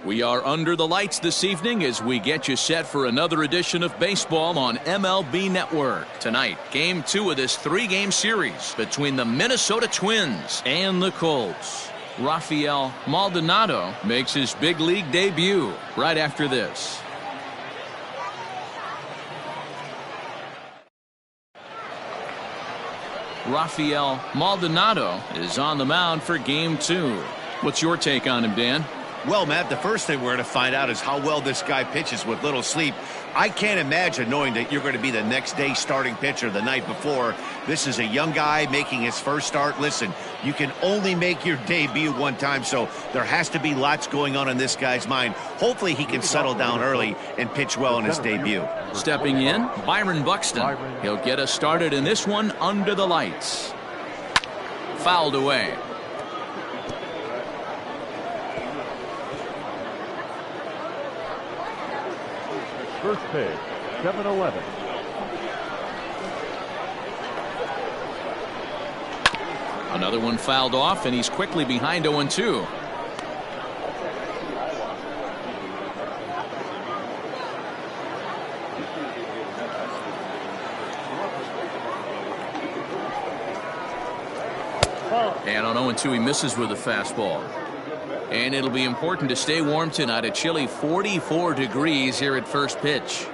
We are under the lights this evening as we get you set for another edition of baseball on MLB Network. Tonight, Game 2 of this 3-game series between the Minnesota Twins and the Colts. Raphael Maldonado makes his big league debut right after this. Raphael Maldonado is on the mound for Game 2. What's your take on him, Dan? Well, Matt, the first thing we're going to find out is how well this guy pitches with little sleep. I can't imagine knowing that you're going to be the next day starting pitcher the night before. This is a young guy making his first start. Listen, you can only make your debut one time, so there has to be lots going on in this guy's mind. Hopefully he can settle down early and pitch well in his debut. Stepping in, Byron Buxton. He'll get us started in this one under the lights. Fouled away. First pitch, 7-11. Another one fouled off, and he's quickly behind 0-2. And on 0-2, he misses with a fastball. And it'll be important to stay warm tonight. A chilly 44 degrees here at first pitch.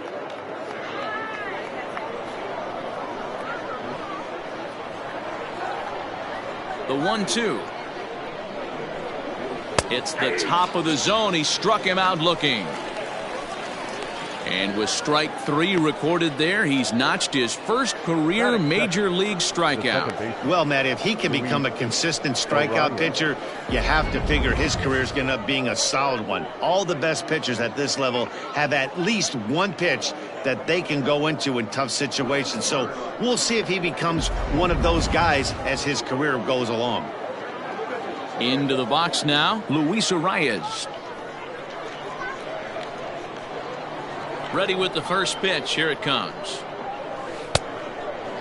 The 1-2. It's the top of the zone. He struck him out looking. And with strike 3 recorded there, he's notched his first career major league strikeout. Well, Matt, if he can become a consistent strikeout pitcher, you have to figure his career is going to end up being a solid one. All the best pitchers at this level have at least one pitch that they can go into in tough situations. So we'll see if he becomes one of those guys as his career goes along. Into the box now, Luis Arias. Ready with the first pitch. Here it comes.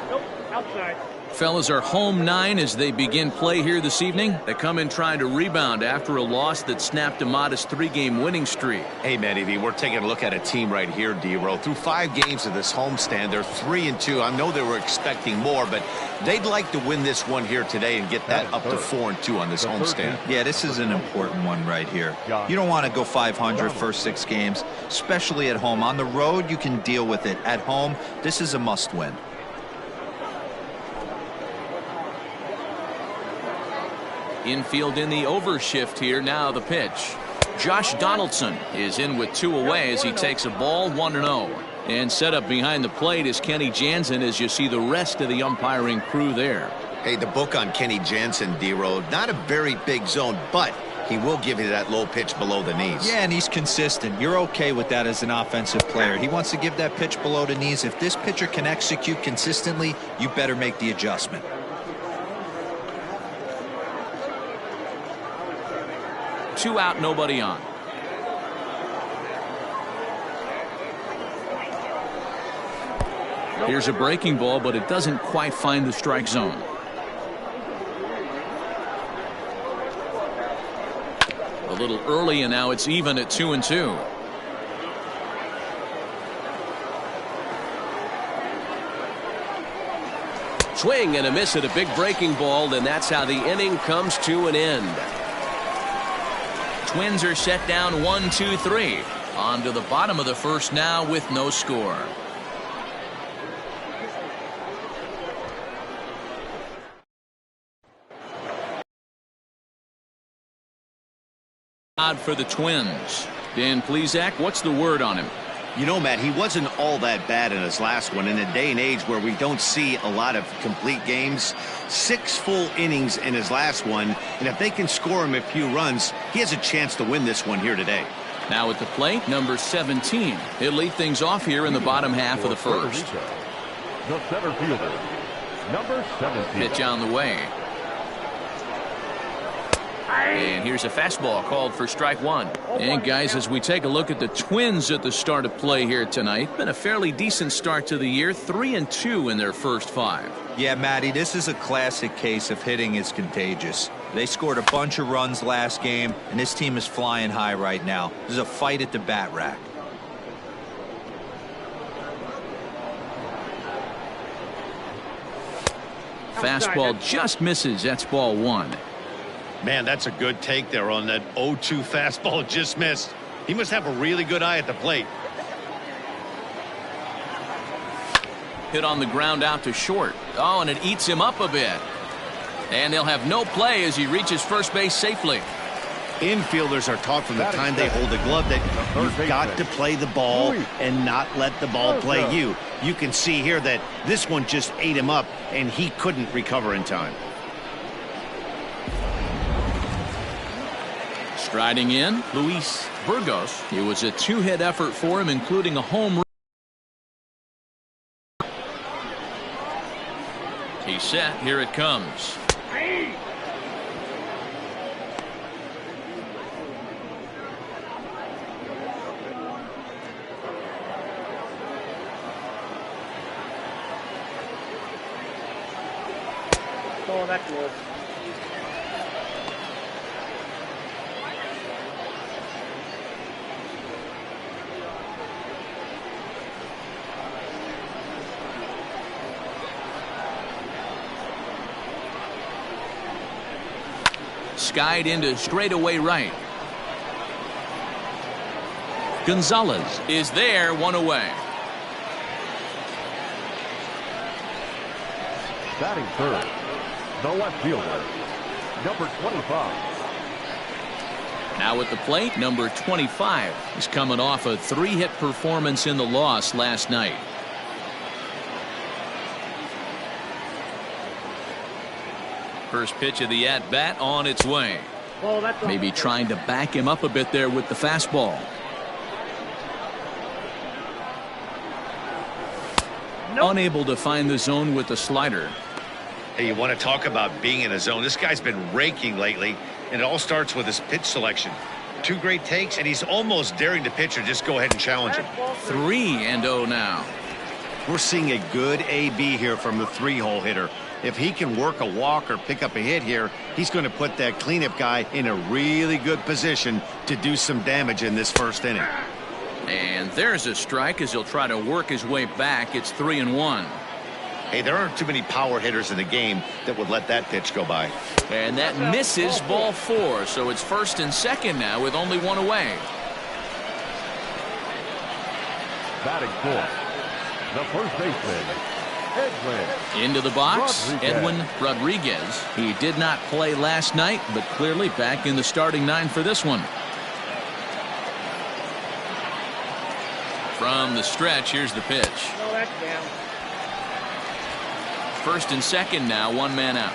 Nope, outside. Fellas are home 9 as they begin play here this evening. They come in trying to rebound after a loss that snapped a modest 3-game winning streak. Hey, man, Evie, we're taking a look at a team right here, D-Row. Through 5 games of this homestand, they're 3-2. I know they were expecting more, but they'd like to win this one here today and get that up to 4-2 on this homestand. Yeah, this is an important one right here. You don't want to go 500 first 6 games, especially at home. On the road, you can deal with it. At home, this is a must-win. Infield in the overshift here. Now the pitch. Josh Donaldson is in with 2 away as he takes a ball 1-0. And set up behind the plate is Kenny Jansen as you see the rest of the umpiring crew there. Hey, the book on Kenny Jansen, D-Row, not a very big zone, but he will give you that low pitch below the knees. Yeah, and he's consistent. You're okay with that as an offensive player. He wants to give that pitch below the knees. If this pitcher can execute consistently, you better make the adjustment. 2 out, nobody on. Here's a breaking ball, but it doesn't quite find the strike zone. A little early, and now it's even at 2-2. Swing and a miss at a big breaking ball, and that's how the inning comes to an end. Twins are set down 1-2-3. On to the bottom of the first now with no score. Odd for the Twins. Dan Plesac, what's the word on him? You know, Matt, he wasn't all that bad in his last one. In a day and age where we don't see a lot of complete games, 6 full innings in his last one, and if they can score him a few runs, he has a chance to win this one here today. Now at the plate, number 17. He'll lead things off here in the bottom half of the first. The center fielder, number 17. Pitch on the way. And here's a fastball called for strike 1. And guys, as we take a look at the Twins at the start of play here tonight, been a fairly decent start to the year, 3-2 in their first 5. Yeah, Matty, this is a classic case of hitting is contagious. They scored a bunch of runs last game, and this team is flying high right now. There's a fight at the bat rack. Fastball just misses. That's ball one. Man, that's a good take there on that 0-2 fastball just missed. He must have a really good eye at the plate. Hit on the ground out to short. Oh, and it eats him up a bit. And they'll have no play as he reaches first base safely. Infielders are taught from the time they hold a glove that you've got to play the ball and not let the ball play you. You can see here that this one just ate him up, and he couldn't recover in time. Striding in, Luis Burgos. It was a two-hit effort for him, including a home run. He's set. Here it comes. Oh, that's good. Skied into straightaway right. Gonzalez is there, one away. Batting third, the left fielder, number 25. Now at the plate, number 25 is coming off a three-hit performance in the loss last night. First pitch of the at-bat on its way. Maybe trying to back him up a bit there with the fastball. Unable to find the zone with the slider. Hey, you want to talk about being in a zone? This guy's been raking lately, and it all starts with his pitch selection. Two great takes, and he's almost daring the pitcher just go ahead and challenge him. 3-0 now. We're seeing a good AB here from the three-hole hitter. If he can work a walk or pick up a hit here, he's going to put that cleanup guy in a really good position to do some damage in this first inning. And there's a strike as he'll try to work his way back. It's 3-1. Hey, there aren't too many power hitters in the game that would let that pitch go by. And that misses ball four. So it's first and second now with only one away. Batting fourth, the first baseman, Edwin. Into the box, Rodriguez. Edwin Rodriguez. He did not play last night, but clearly back in the starting nine for this one. From the stretch, here's the pitch. No, that's down. First and second now, one man out.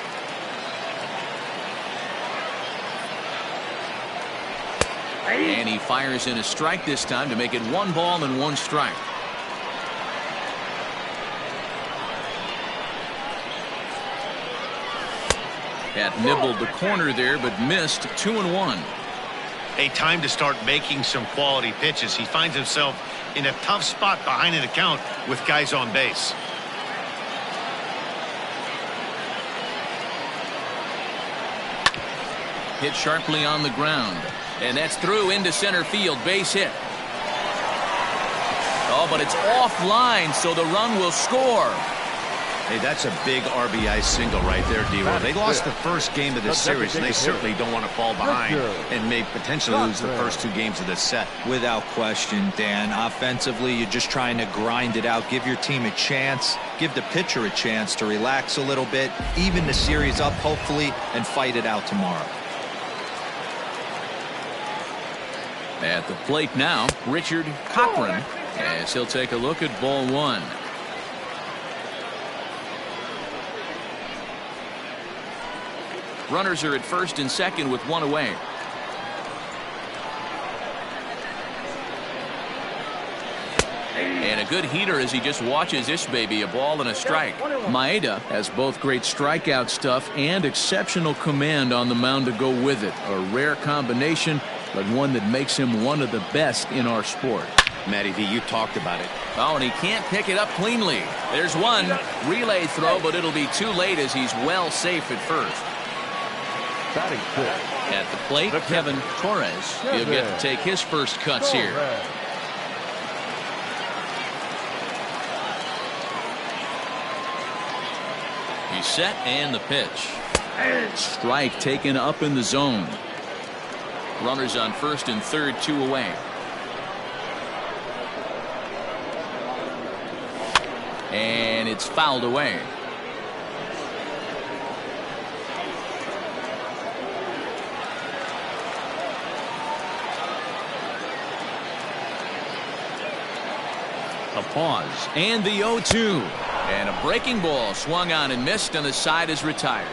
And he fires in a strike this time to make it 1 ball and 1 strike. Had nibbled the corner there, but missed. 2-1. A time to start making some quality pitches. He finds himself in a tough spot behind an account with guys on base. Hit sharply on the ground. And that's through into center field. Base hit. Oh, but it's offline, so the run will score. Hey, that's a big RBI single right there, D-Roll. They lost the first game of this series, and they certainly don't want to fall behind and may potentially lose the first 2 games of this set. Without question, Dan. Offensively, you're just trying to grind it out. Give your team a chance. Give the pitcher a chance to relax a little bit. Even the series up, hopefully, and fight it out tomorrow. At the plate now, Richard Cochran, as he'll take a look at ball 1. Runners are at first and second with 1 away. And a good heater as he just watches this baby, a ball and a strike. Maeda has both great strikeout stuff and exceptional command on the mound to go with it. A rare combination, but one that makes him one of the best in our sport. Matty V, you talked about it. Oh, and he can't pick it up cleanly. There's one relay throw, but it'll be too late as he's well safe at first. Batting fifth. At the plate, Kevin Torres. He'll get to take his first cuts here. He's set and the pitch. Strike taken up in the zone. Runners on first and third, 2 away. And it's fouled away. A pause and the 0-2. And a breaking ball swung on and missed, and the side is retired.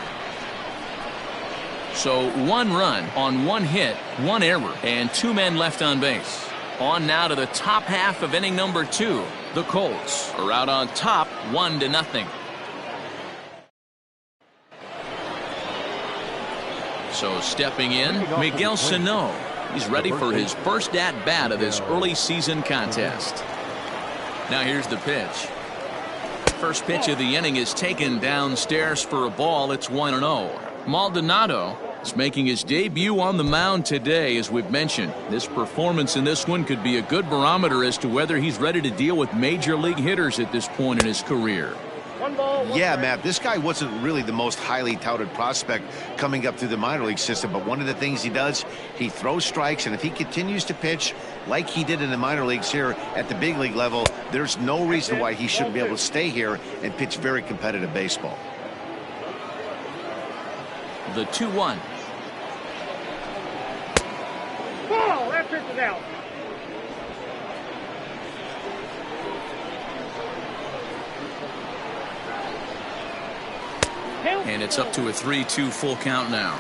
So 1 run on 1 hit, 1 error, and 2 men left on base. On now to the top half of inning number 2. The Colts are out on top 1-0. So stepping in, Miguel Sano. He's ready for his first at-bat of this early season contest. Now here's the pitch. First pitch of the inning is taken downstairs for a ball. It's 1-0. Maldonado is making his debut on the mound today. As we've mentioned, this performance in this one could be a good barometer as to whether he's ready to deal with major league hitters at this point in his career. Yeah, Matt, this guy wasn't really the most highly touted prospect coming up through the minor league system, but one of the things he does, he throws strikes, and if he continues to pitch like he did in the minor leagues here at the big league level, there's no reason why he shouldn't be able to stay here and pitch very competitive baseball. The 2-1. Ball, that pitch is out. And it's up to a 3-2 full count now.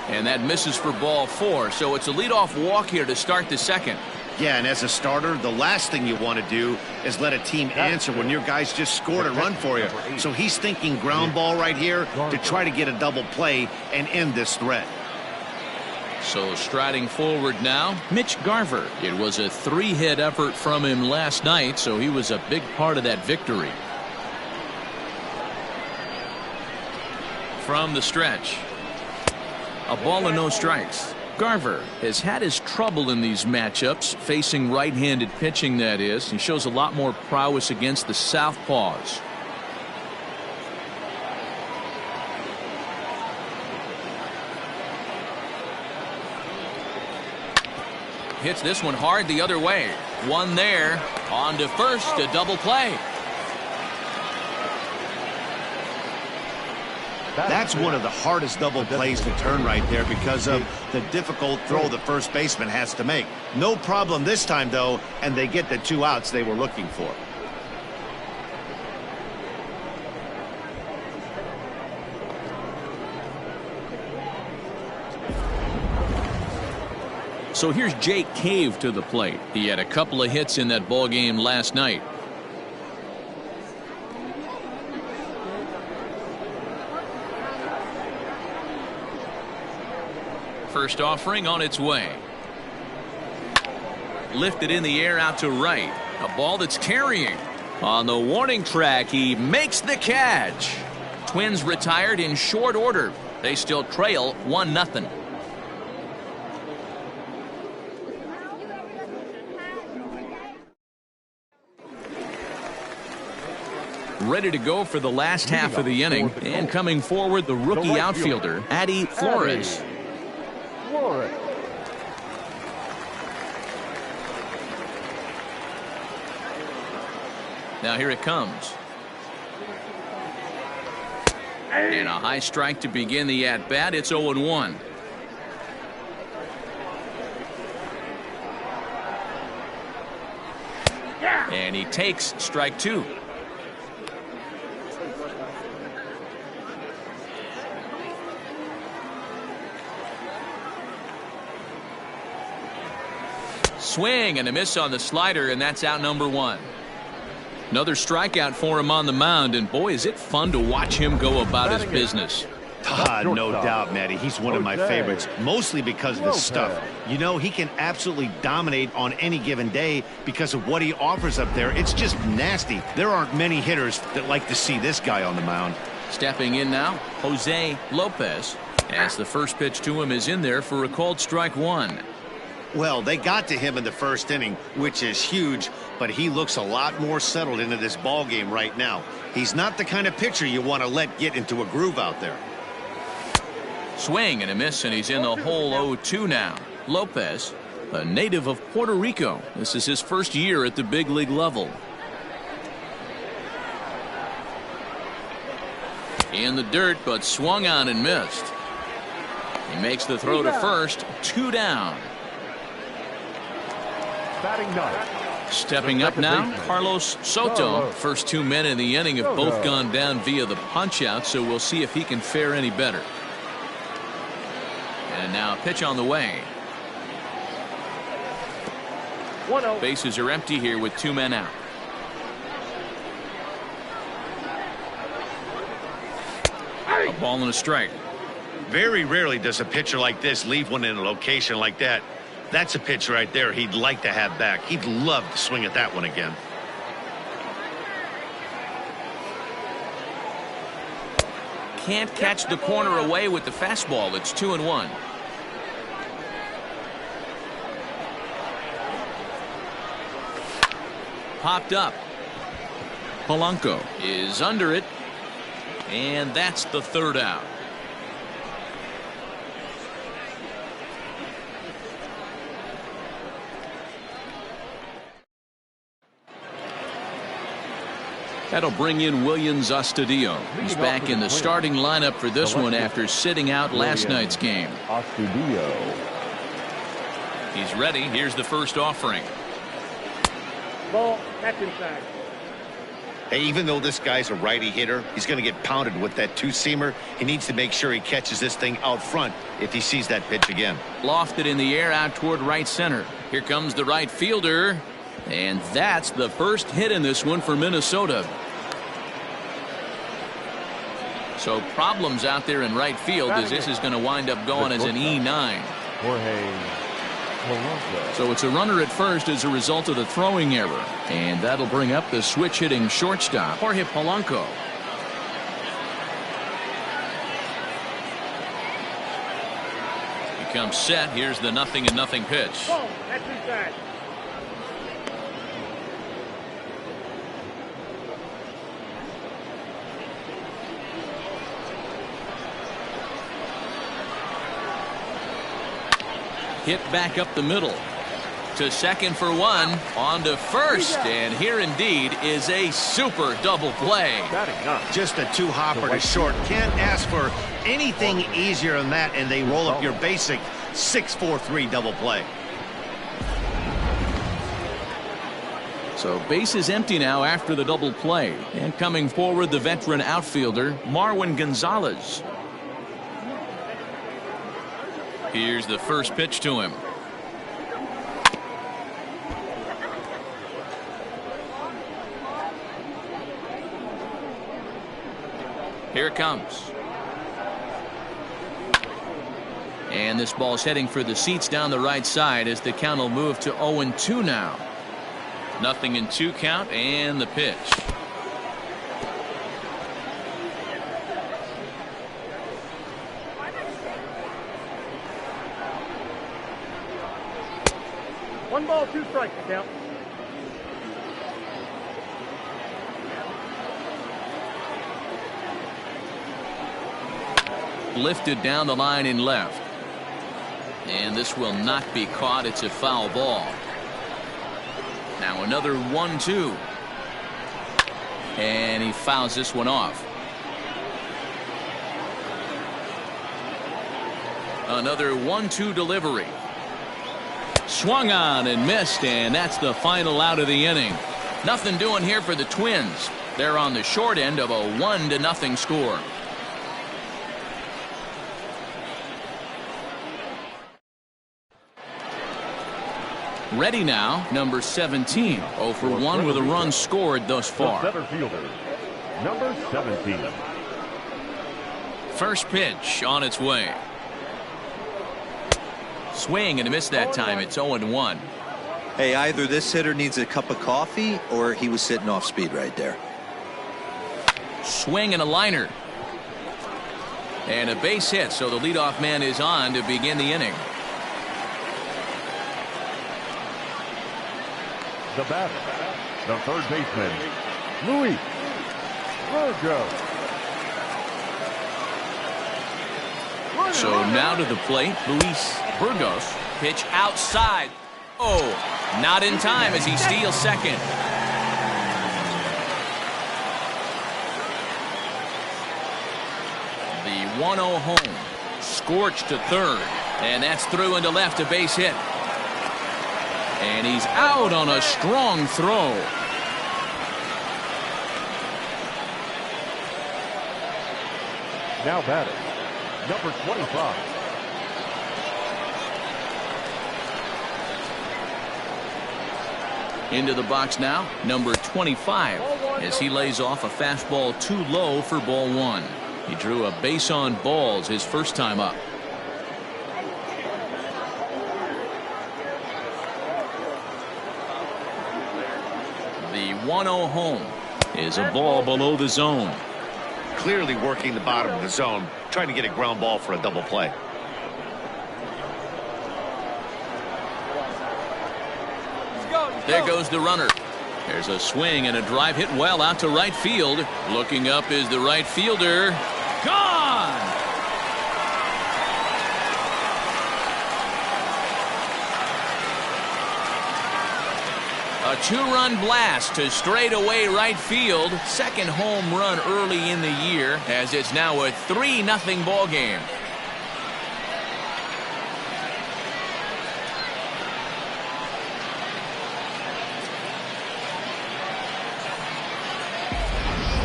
And that misses for ball 4. So it's a leadoff walk here to start the second. Yeah, and as a starter, the last thing you want to do is let a team answer when your guys just scored a run for you. So he's thinking ground ball right here to try to get a double play and end this threat. So striding forward now, Mitch Garver. It was a 3-hit effort from him last night, so he was a big part of that victory. From the stretch, a ball and no strikes. Garver has had his trouble in these matchups, facing right-handed pitching, that is. He shows a lot more prowess against the southpaws. Hits this one hard the other way. One there. On to first, a double play. That's one of the hardest double plays to turn right there because of the difficult throw the first baseman has to make. No problem this time, though, and they get the 2 outs they were looking for. So here's Jake Cave to the plate. He had a couple of hits in that ball game last night. First offering on its way. Lifted in the air out to right. A ball that's carrying. On the warning track, he makes the catch. Twins retired in short order. They still trail 1-0. Ready to go for the last half of the inning, and coming forward, the rookie outfielder, Addy Flores. Now here it comes. And a high strike to begin the at-bat. It's 0-1. And he takes strike 2. Swing and a miss on the slider, and that's out number 1. Another strikeout for him on the mound, and boy, is it fun to watch him go about his business. No doubt, Matty. He's one of my favorites, mostly because of the stuff. You know, he can absolutely dominate on any given day because of what he offers up there. It's just nasty. There aren't many hitters that like to see this guy on the mound. Stepping in now, Jose Lopez, as the first pitch to him is in there for a called strike one. Well, they got to him in the first inning, which is huge, but he looks a lot more settled into this ball game right now. He's not the kind of pitcher you want to let get into a groove out there. Swing and a miss, and he's in the hole 0-2 now. Lopez, a native of Puerto Rico. This is his first year at the big league level. In the dirt, but swung on and missed. He makes the throw to first, 2 down. Batting ninth. Stepping up now, Carlos Soto. First 2 men in the inning have both gone down via the punch out, so we'll see if he can fare any better. And now a pitch on the way. 1-0. Bases are empty here with 2 men out. A ball and a strike. Very rarely does a pitcher like this leave one in a location like that. That's a pitch right there he'd like to have back. He'd love to swing at that one again. Can't catch the corner away with the fastball. It's 2-1. Popped up. Polanco is under it. And that's the 3rd out. That'll bring in Willian Zastadillo. He's back in the starting lineup for this one after sitting out last night's game. He's ready. Here's the first offering. Ball, that's inside. Hey, even though this guy's a righty hitter, he's going to get pounded with that 2-seamer. He needs to make sure he catches this thing out front if he sees that pitch again. Lofted in the air out toward right center. Here comes the right fielder. And that's the first hit in this one for Minnesota. So problems out there in right field as this is going to wind up going as an E9. So it's a runner at first as a result of the throwing error. And that'll bring up the switch hitting shortstop, Jorge Polanco. He comes set. Here's the 0-0 pitch. Ball, that's inside. Hit back up the middle to second for 1, on to first, and here indeed is a super double play. Just a 2-hopper to short. Can't ask for anything easier than that, and they roll up your basic 6-4-3 double play. So base is empty now after the double play, and coming forward the veteran outfielder Marwyn Gonzalez. Here's the first pitch to him. Here it comes. And this ball's heading for the seats down the right side as the count will move to 0-2 now. 0-2 count and the pitch. One ball, 2 strikes to count. Lifted down the line in left. And this will not be caught. It's a foul ball. Now another 1-2. And he fouls this one off. Another 1-2 delivery. Swung on and missed, and that's the final out of the inning. Nothing doing here for the Twins. They're on the short end of a 1-0 score. Ready now, number 17. 0 for 1 with a run scored thus far. The center fielder, number 17. First pitch on its way. Swing and a miss that time. It's 0-1. Hey, either this hitter needs a cup of coffee or he was sitting off speed right there. Swing and a liner. And a base hit, so the leadoff man is on to begin the inning. The batter, the third baseman, Luis Virgo. So now to the plate, Luis Burgos. Pitch outside. Oh, not in time as he steals second. The 1-0 home. Scorched to third. And that's through into left, a base hit. And he's out on a strong throw. Now batting, number 25. Into the box now, number 25, as he lays off a fastball too low for ball one. He drew a base on balls his first time up. The 1-0 home is a ball below the zone. Clearly working the bottom of the zone, trying to get a ground ball for a double play. There goes the runner. There's a swing and a drive hit well out to right field. Looking up is the right fielder. Gone! A two-run blast to straightaway right field. Second home run early in the year, as it's now a 3-0 ball game.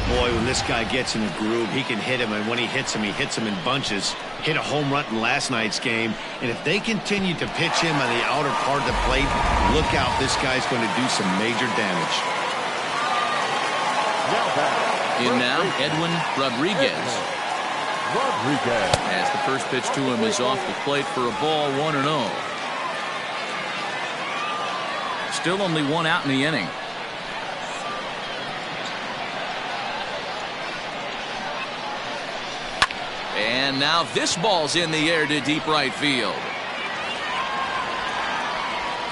Boy, when this guy gets in a groove, he can hit him, and when he hits him in bunches. Hit a home run in last night's game, and if they continue to pitch him on the outer part of the plate, look out, this guy's going to do some major damage. In now, Edwin Rodriguez. As the first pitch to him is off the plate for a ball, 1-0. Still only one out in the inning. And now this ball's in the air to deep right field.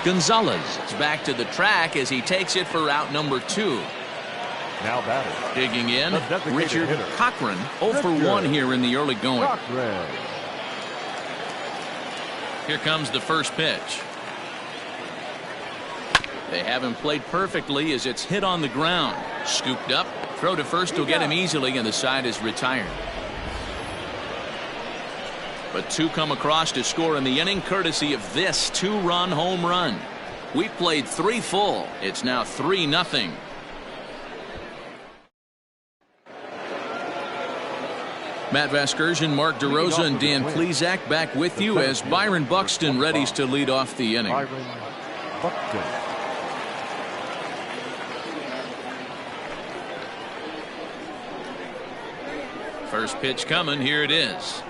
Gonzalez is back to the track as he takes it for out number 2. Now batting. Digging in, Richard Cochran, 0 for 1 here in the early going. Cochran. Here comes the first pitch. They have him played perfectly as it's hit on the ground. Scooped up, throw to first will get him easily, and the side is retired. But 2 come across to score in the inning, courtesy of this 2-run home run. We played 3 full. It's now 3-0. Matt Vasgersian, Mark DeRosa, and Dan Plesac back with you as Byron Buxton readies to lead off the inning. Byron Buxton. First pitch coming. Here it is.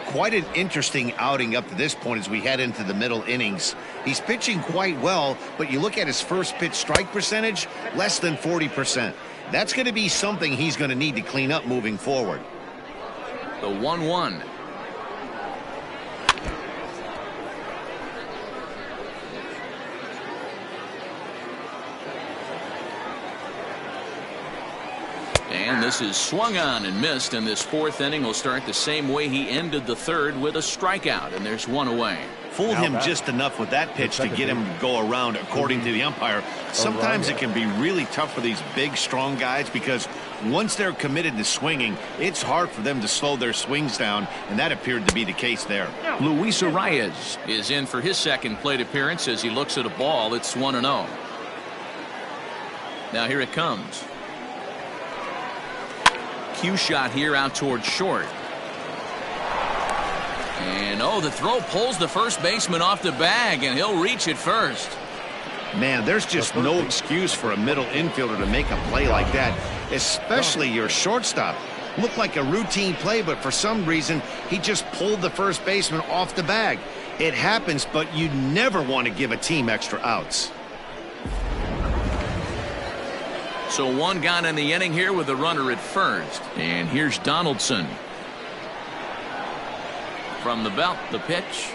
Quite an interesting outing up to this point as we head into the middle innings. He's pitching quite well, but you look at his first pitch strike percentage, less than 40%. That's going to be something he's going to need to clean up moving forward. The 1-1. And this is swung on and missed, and this 4th inning will start the same way he ended the 3rd, with a strikeout, and there's 1 away. Fooled him just enough with that pitch to get him to go around, according to the umpire. Sometimes it can be really tough for these big, strong guys, because once they're committed to swinging, it's hard for them to slow their swings down, and that appeared to be the case there. Luis Arias is in for his second plate appearance as he looks at a ball. It's 1-0. Now here it comes. Cue shot here out towards short. And the throw pulls the first baseman off the bag, and he'll reach it first. Man, there's just no excuse for a middle infielder to make a play like that. especially your shortstop. Looked like a routine play, but for some reason, he just pulled the first baseman off the bag. It happens, but you never want to give a team extra outs. So one gone in the inning here with a runner at first. And here's Donaldson. From the belt, the pitch.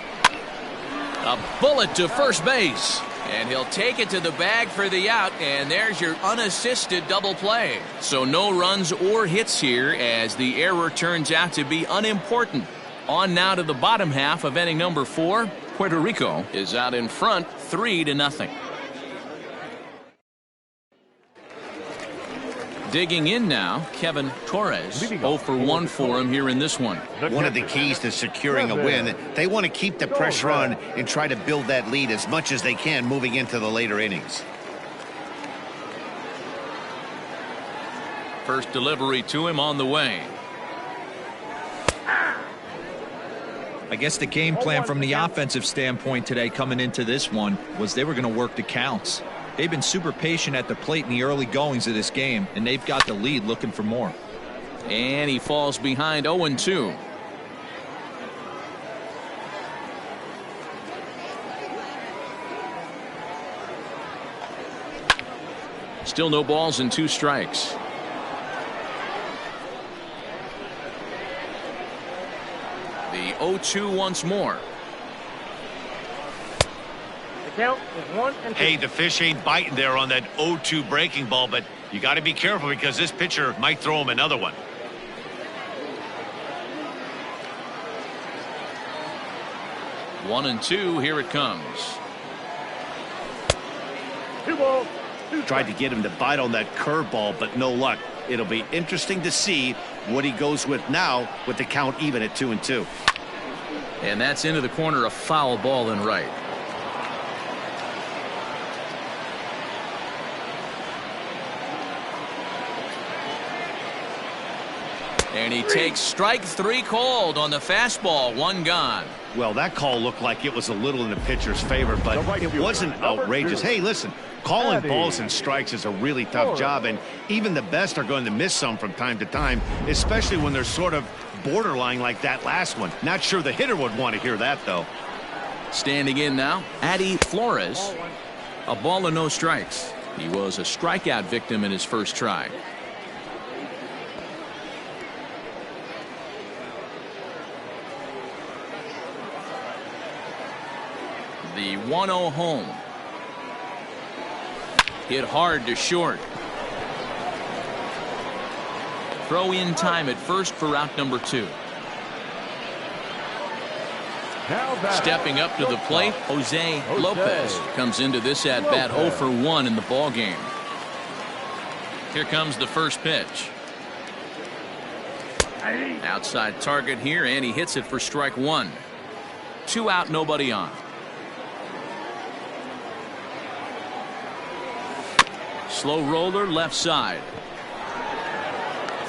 A bullet to first base. And he'll take it to the bag for the out, and there's your unassisted double play. So no runs or hits here as the error turns out to be unimportant. On now to the bottom half of inning number 4. Puerto Rico is out in front 3-0. Digging in now, Kevin Torres. 0 for 1 for him here in this one. One of the keys to securing a win, they want to keep the pressure on and try to build that lead as much as they can moving into the later innings. First delivery to him on the way. I guess the game plan from the offensive standpoint today coming into this one was they were going to work the counts. They've been super patient at the plate in the early goings of this game, and they've got the lead looking for more. And he falls behind 0-2. Still no balls and 2 strikes. The 0-2 once more. Count is 1-2. Hey, the fish ain't biting there on that 0-2 breaking ball, but you got to be careful because this pitcher might throw him another one. One and 2, here it comes. 2 balls, 2 strikes. Tried to get him to bite on that curveball, but no luck. It'll be interesting to see what he goes with now with the count even at 2-2. And that's into the corner, a foul ball and right. And he takes strike 3 called on the fastball. 1 gone. Well, that call looked like it was a little in the pitcher's favor, but it wasn't outrageous. Hey, listen, calling balls and strikes is a really tough job, and even the best are going to miss some from time to time, especially when they're sort of borderline like that last one. Not sure the hitter would want to hear that, though. Standing in now, Addy Flores. A ball and no strikes. He was a strikeout victim in his first try. The 1-0 home. Hit hard to short. Throw in time at first for out number 2. Stepping up to the plate, Jose Lopez comes into this at bat 0 for 1 in the ball game. Here comes the first pitch. Outside target here, and he hits it for strike 1. 2 out, nobody on. Slow roller left side.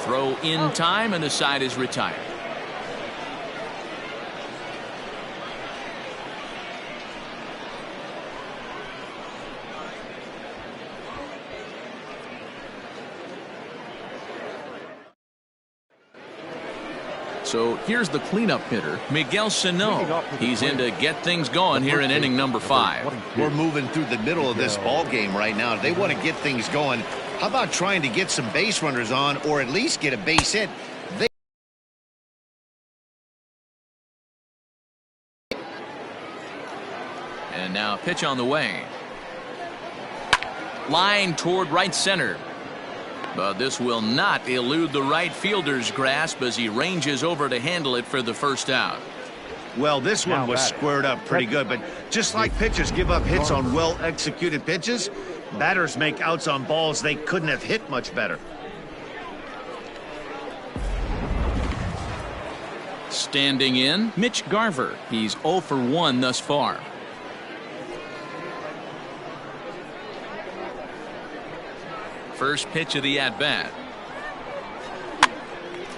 Throw in time, and the side is retired. So here's the cleanup hitter, Miguel Sano. He's in to get things going here in inning number 5. We're moving through the middle of this ball game right now. They want to get things going. How about trying to get some base runners on, or at least get a base hit? And now a pitch on the way. Line toward right center. But this will not elude the right fielder's grasp as he ranges over to handle it for the first out. Well, this one was squared up pretty good, but just like pitchers give up hits on well-executed pitches, batters make outs on balls they couldn't have hit much better. Standing in, Mitch Garver. He's 0 for 1 thus far. First pitch of the at-bat.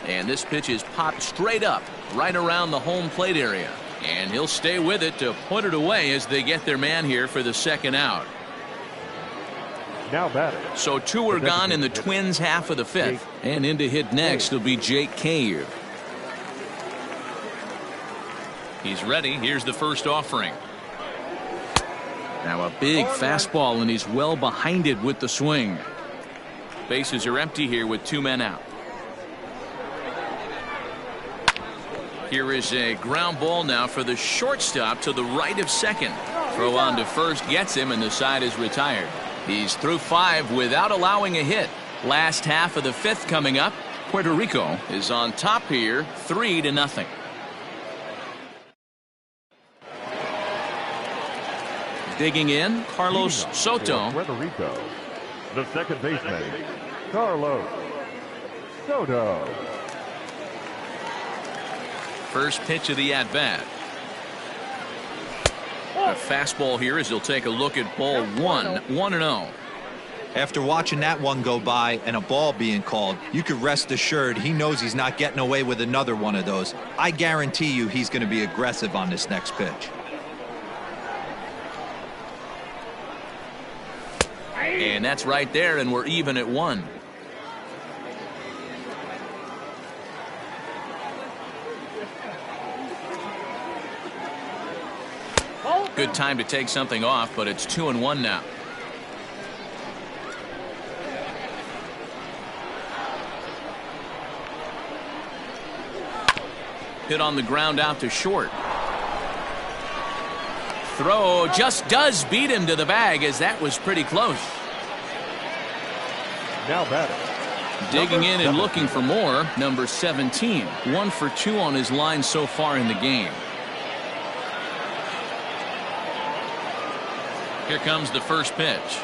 And this pitch is popped straight up, right around the home plate area. And he'll stay with it to put it away as they get their man here for the second out. Now batting. So two are gone in the Twins' half of the fifth. And in to hit next will be Jake Cave. He's ready. Here's the first offering. Now a big fastball, and he's well behind it with the swing. Bases are empty here with two men out. Here is a ground ball now for the shortstop to the right of second. Throw on to first gets him, and the side is retired. He's through 5 without allowing a hit. Last half of the fifth coming up. Puerto Rico is on top here, 3-0. Digging in, Carlos Soto. Puerto Rico, the second baseman, Carlos Soto. First pitch of the at-bat. A fastball here as he'll take a look at ball 1, 1-0. After watching that one go by and a ball being called, you could rest assured he knows he's not getting away with another one of those. I guarantee you he's going to be aggressive on this next pitch. And that's right there, and we're even at 1. Good time to take something off, but it's 2-1 now. Hit on the ground out to short. Throw just does beat him to the bag, as that was pretty close. Now batting. Digging in and looking for more, number 17. 1 for 2 on his line so far in the game. Here comes the first pitch.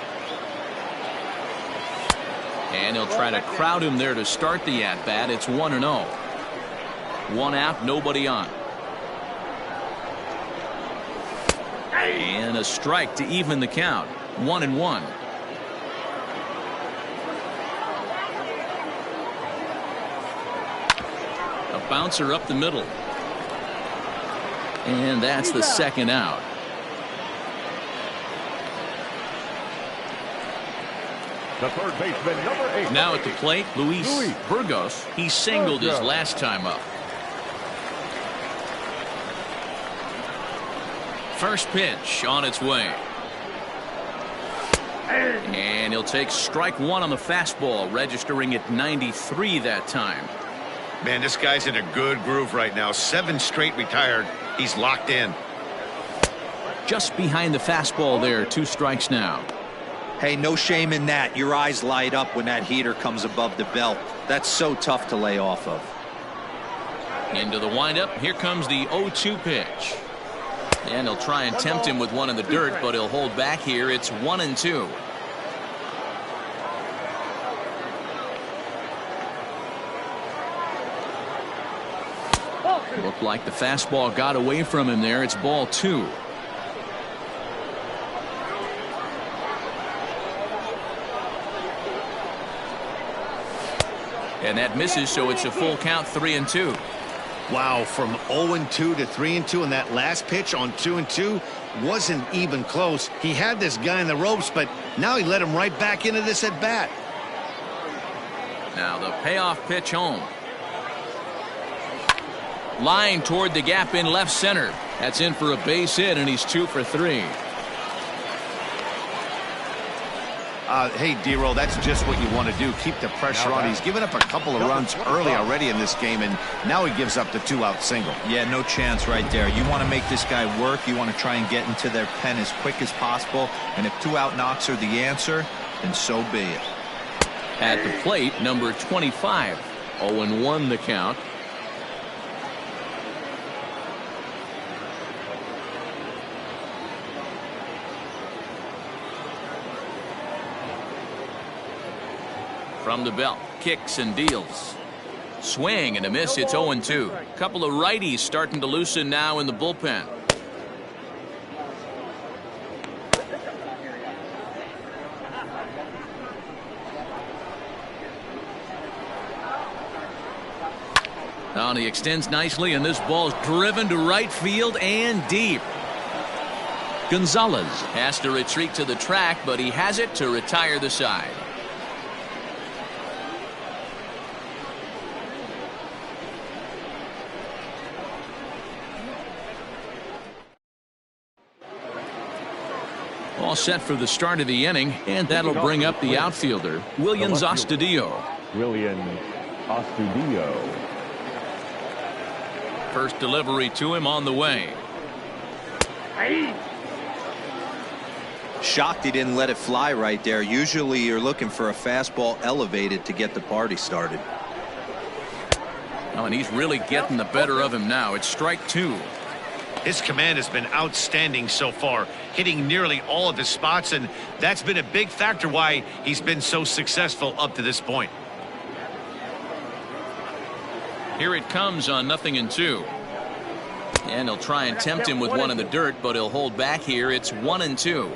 And he'll try to crowd him there to start the at-bat. It's 1-0. 1 out, nobody on. And a strike to even the count. 1-1. A bouncer up the middle. And that's the second out. The third baseman, number 8. Now at the plate, Luis Burgos. He singled his last time up. First pitch on its way. And he'll take strike 1 on the fastball, registering at 93 that time. Man, this guy's in a good groove right now. 7 straight retired. He's locked in. Just behind the fastball there, 2 strikes now. Hey, no shame in that. Your eyes light up when that heater comes above the belt. That's so tough to lay off of. Into the windup. Here comes the 0-2 pitch. And he'll try and tempt him with one in the dirt, but he'll hold back here. It's 1-2. Looked like the fastball got away from him there. It's ball 2. And that misses, so it's a full count, 3-2. Wow, from 0-2 to 3-2, and that last pitch on 2-2 wasn't even close. He had this guy in the ropes, but now he let him right back into this at bat. Now the payoff pitch home. Line toward the gap in left center. That's in for a base hit, and he's 2 for 3. Hey, D-Roll, that's just what you want to do. Keep the pressure on. He's given up a couple of runs early already in this game, and now he gives up the 2-out single. Yeah, no chance right there. You want to make this guy work. You want to try and get into their pen as quick as possible. And if 2-out knocks are the answer, then so be it. At the plate, number 25. 0-1 the count. From the belt, kicks and deals. Swing and a miss. It's 0-2. Couple of righties starting to loosen now in the bullpen. Now he extends nicely, and this ball's driven to right field and deep. Gonzalez has to retreat to the track, but he has it to retire the side. All set for the start of the inning, and that'll bring up the outfielder, Willian Zastadillo. Willian Zastadillo. First delivery to him on the way. Shocked he didn't let it fly right there. Usually you're looking for a fastball elevated to get the party started. Oh, and he's really getting the better of him now. It's strike two. His command has been outstanding so far, hitting nearly all of his spots, and that's been a big factor why he's been so successful up to this point. Here it comes on 0-2. And he'll try and tempt him with one in the dirt, but he'll hold back here. It's 1-2.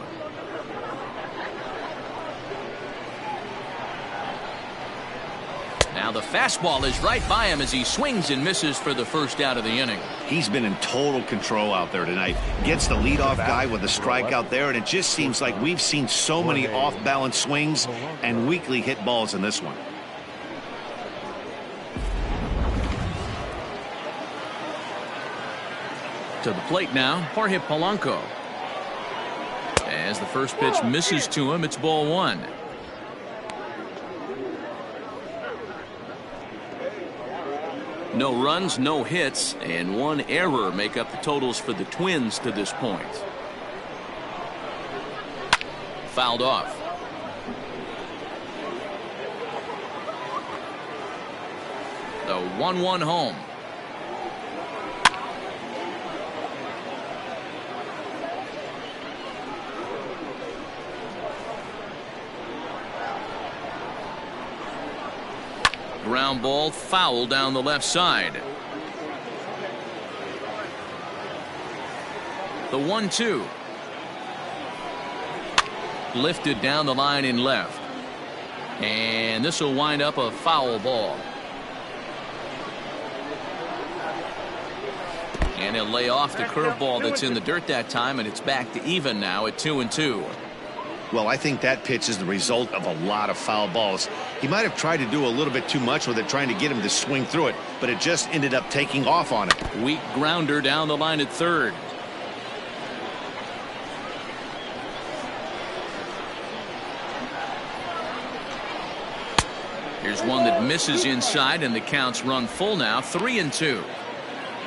Now the fastball is right by him as he swings and misses for the first out of the inning. He's been in total control out there tonight. Gets the leadoff guy with a strikeout there, and it just seems like we've seen so many off-balance swings and weakly hit balls in this one. To the plate now, Jorge Polanco. As the first pitch misses to him, it's ball one. No runs, no hits, and one error make up the totals for the Twins to this point. Fouled off. The 1-1 home. Ground ball foul down the left side. The 1-2. Lifted down the line in left. And this will wind up a foul ball. And he'll lay off the curveball that's in the dirt that time, and it's back to even now at 2-2. Well, I think that pitch is the result of a lot of foul balls. He might have tried to do a little bit too much with it, trying to get him to swing through it, but it just ended up taking off on him. Weak grounder down the line at third. Here's one that misses inside, and the count's run full now, 3-2.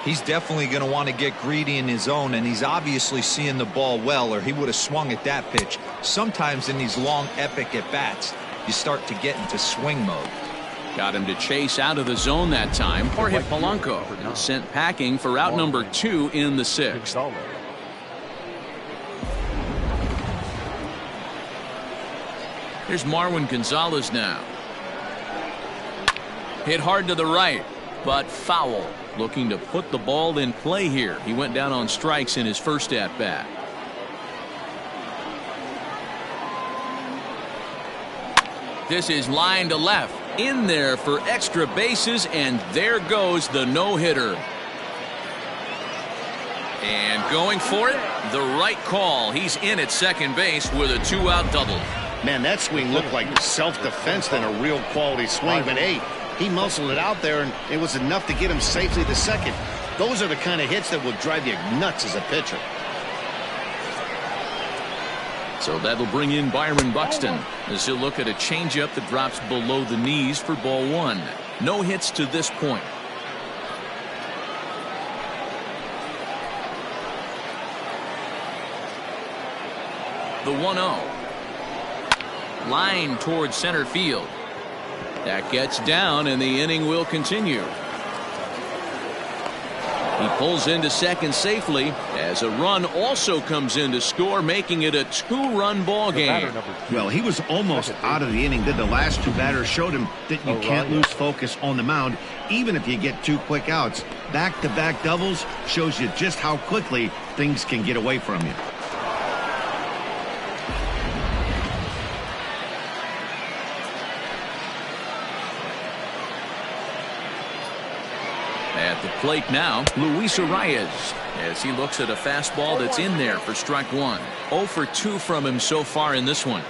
He's definitely going to want to get greedy in his zone, and he's obviously seeing the ball well, or he would have swung at that pitch. Sometimes in these long epic at bats, you start to get into swing mode. Got him to chase out of the zone that time. Jorge Polanco sent packing for out number 2 in the 6th. Here's Marwyn Gonzalez now. Hit hard to the right, but foul. Looking to put the ball in play here. He went down on strikes in his first at bat. This is line to left. In there for extra bases, and there goes the no-hitter. And going for it, the right call. He's in at second base with a 2-out double. Man, that swing looked like self-defense than a real quality swing, but hey, he muscled it out there, and it was enough to get him safely to second. Those are the kind of hits that will drive you nuts as a pitcher. So that'll bring in Byron Buxton as he'll look at a changeup that drops below the knees for ball one. No hits to this point. The 1-0. Line towards center field. That gets down, and the inning will continue. He pulls into second safely as a run also comes in to score, making it a 2-run ball game. Well, he was almost out of the inning. Then the last two batters showed him that you can't lose focus on the mound, even if you get 2 quick outs. Back-to-back doubles shows you just how quickly things can get away from you. At the plate now, Luis Arias, as he looks at a fastball that's in there for strike one. 0 for 2 from him so far in this one.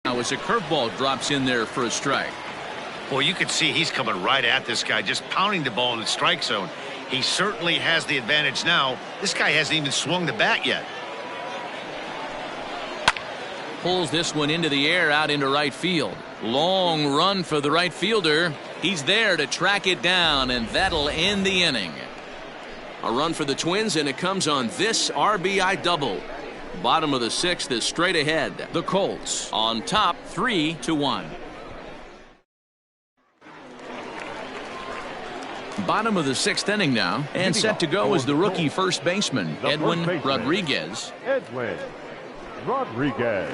Now as a curveball drops in there for a strike. Well, you can see he's coming right at this guy, just pounding the ball in the strike zone. He certainly has the advantage now. This guy hasn't even swung the bat yet. Pulls this one into the air out into right field. Long run for the right fielder. He's there to track it down, and that'll end the inning. A run for the Twins, and it comes on this RBI double. Bottom of the 6th is straight ahead. The Colts on top 3-1. Bottom of the 6th inning now, and set to go is the rookie first baseman, Edwin Rodriguez. Edwin Rodriguez.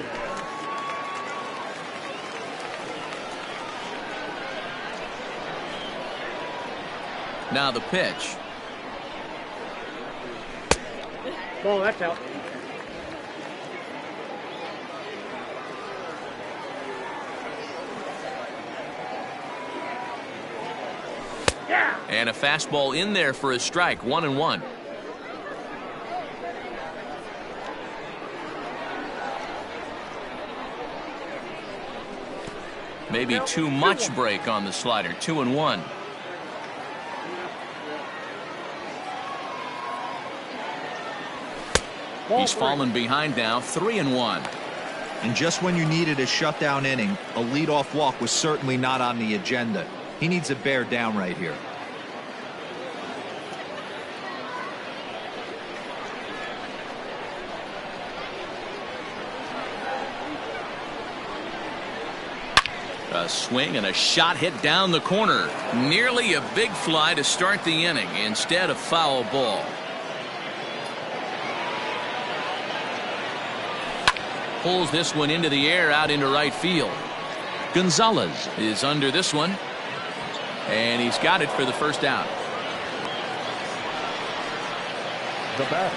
Now the pitch. Ball, that's out. And a fastball in there for a strike. 1-1. Maybe too much break on the slider. 2-1. He's fallen behind now. 3-1. And just when you needed a shutdown inning, a leadoff walk was certainly not on the agenda. He needs to bear down right here. A swing and a shot hit down the corner. Nearly a big fly to start the inning. Instead, a foul ball. Pulls this one into the air out into right field. Gonzalez is under this one. And he's got it for the first out. The bat.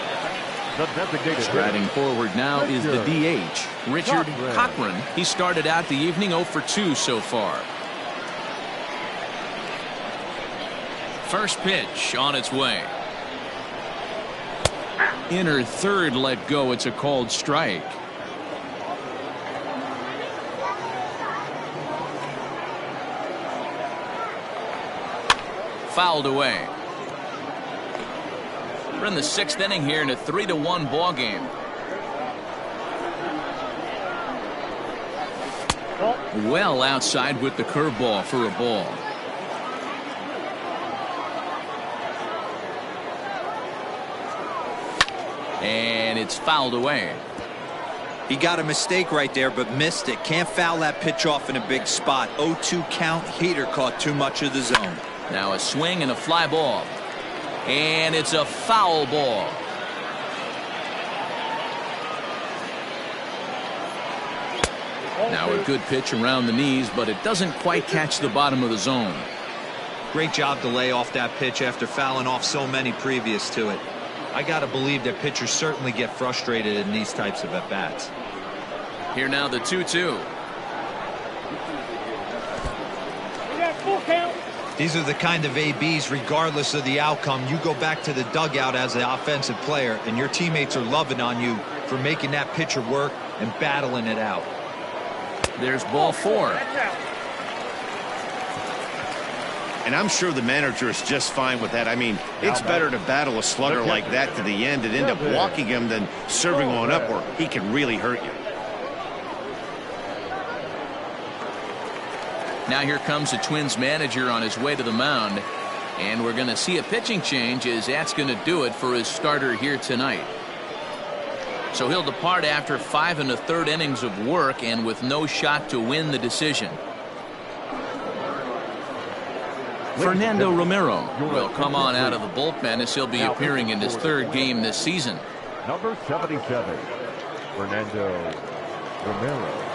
The designated Striding forward now is the DH, Richard Cochran. He started out the evening 0 for 2 so far. First pitch on its way. Inner third let go. It's a called strike. Fouled away. We're in the 6th inning here in a 3-1 ball game. Well outside with the curveball for a ball. And it's fouled away. He got a mistake right there, but missed it. Can't foul that pitch off in a big spot. 0-2 count. Heater caught too much of the zone. Now a swing and a fly ball. And it's a foul ball. Now a good pitch around the knees, but it doesn't quite catch the bottom of the zone. Great job to lay off that pitch after fouling off so many previous to it. I got to believe that pitchers certainly get frustrated in these types of at-bats. Here now the 2-2. We got full count. These are the kind of ABs, regardless of the outcome, you go back to the dugout as an offensive player, and your teammates are loving on you for making that pitcher work and battling it out. There's ball 4. That's out. And I'm sure the manager is just fine with that. I mean, it's better to battle a slugger like that to the end and end up walking him than serving one up where he can really hurt you. Now here comes the Twins manager on his way to the mound. And we're going to see a pitching change as that's going to do it for his starter here tonight. So he'll depart after 5 1/3 innings of work and with no shot to win the decision. Fernando Romero will come on out of the bullpen as he'll be appearing in his 3rd game this season. number 77, Fernando Romero.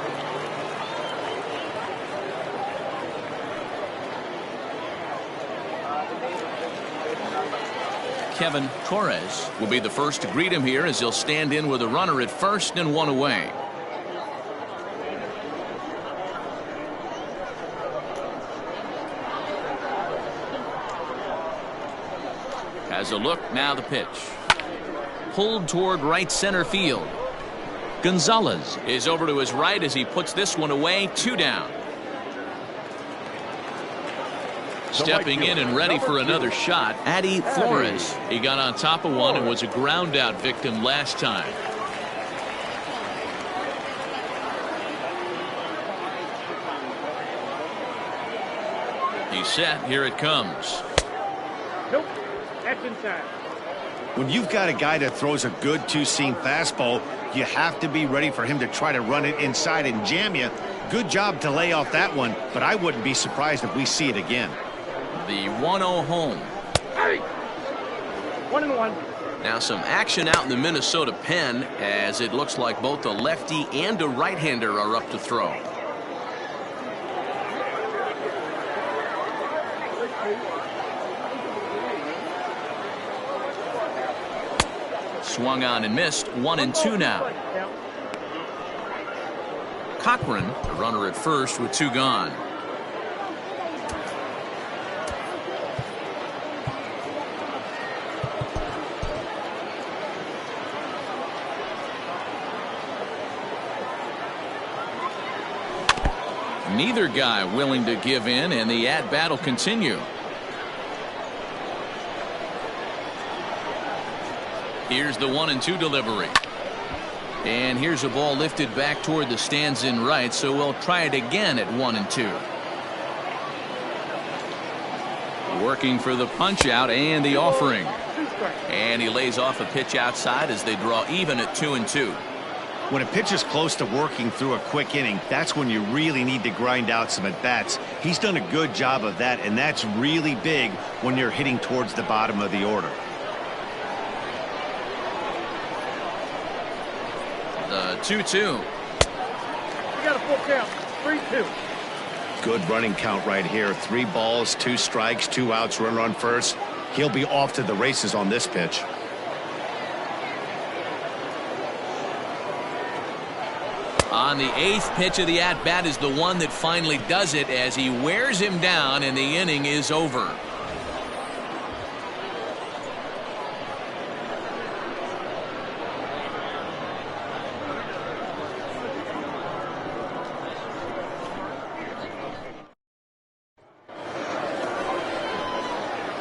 Kevin Torres will be the first to greet him here as he'll stand in with a runner at first and one away. Has a look, now the pitch. Pulled toward right center field. Gonzalez is over to his right as he puts this one away. 2 down. Stepping in and ready for another shot, Addy Flores. He got on top of one and was a ground out victim last time. He's set. Here it comes. Nope. That's inside. When you've got a guy that throws a good two-seam fastball, you have to be ready for him to try to run it inside and jam you. Good job to lay off that one, but I wouldn't be surprised if we see it again. The 1-0 home. Hey! 1-1. Now some action out in the Minnesota pen as it looks like both a lefty and a right-hander are up to throw. Swung on and missed. 1-2 now. Cochran, the runner at first with 2 gone. Neither guy willing to give in, and the at-bat will continue. Here's the 1-2 delivery. And here's a ball lifted back toward the stands in right, so we'll try it again at 1-2. Working for the punch out and the offering. And he lays off a pitch outside as they draw even at 2-2. When a pitcher's close to working through a quick inning, that's when you really need to grind out some at-bats. He's done a good job of that, and that's really big when you're hitting towards the bottom of the order. The 2-2. We got a full count. 3-2. Good running count right here. 3 balls, 2 strikes, 2 outs, runner on first. He'll be off to the races on this pitch. On the 8th pitch of the at-bat is the one that finally does it as he wears him down and the inning is over.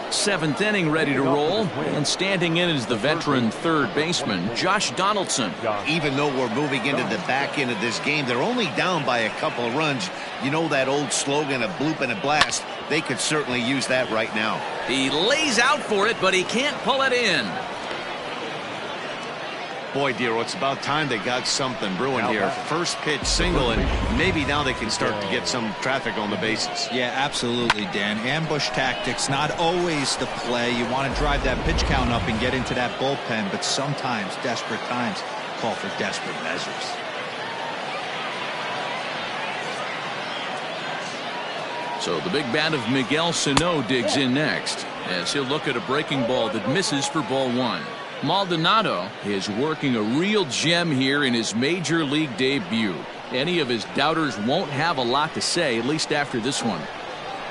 Seventh inning ready to roll, and standing in is the veteran third baseman Josh Donaldson. Even though we're moving into the back end of this game, they're only down by a couple of runs. You know that old slogan, a bloop and a blast. They could certainly use that right now. He lays out for it, but he can't pull it in. Boy, Dero, it's about time they got something brewing here. First pitch single, and maybe now they can start to get some traffic on the bases. Yeah, absolutely, Dan. Ambush tactics, not always the play. You want to drive that pitch count up and get into that bullpen, but sometimes desperate times call for desperate measures. So the big bat of Miguel Sano digs in next as he'll look at a breaking ball that misses for ball 1. Maldonado is working a real gem here in his major league debut. Any of his doubters won't have a lot to say, at least after this one.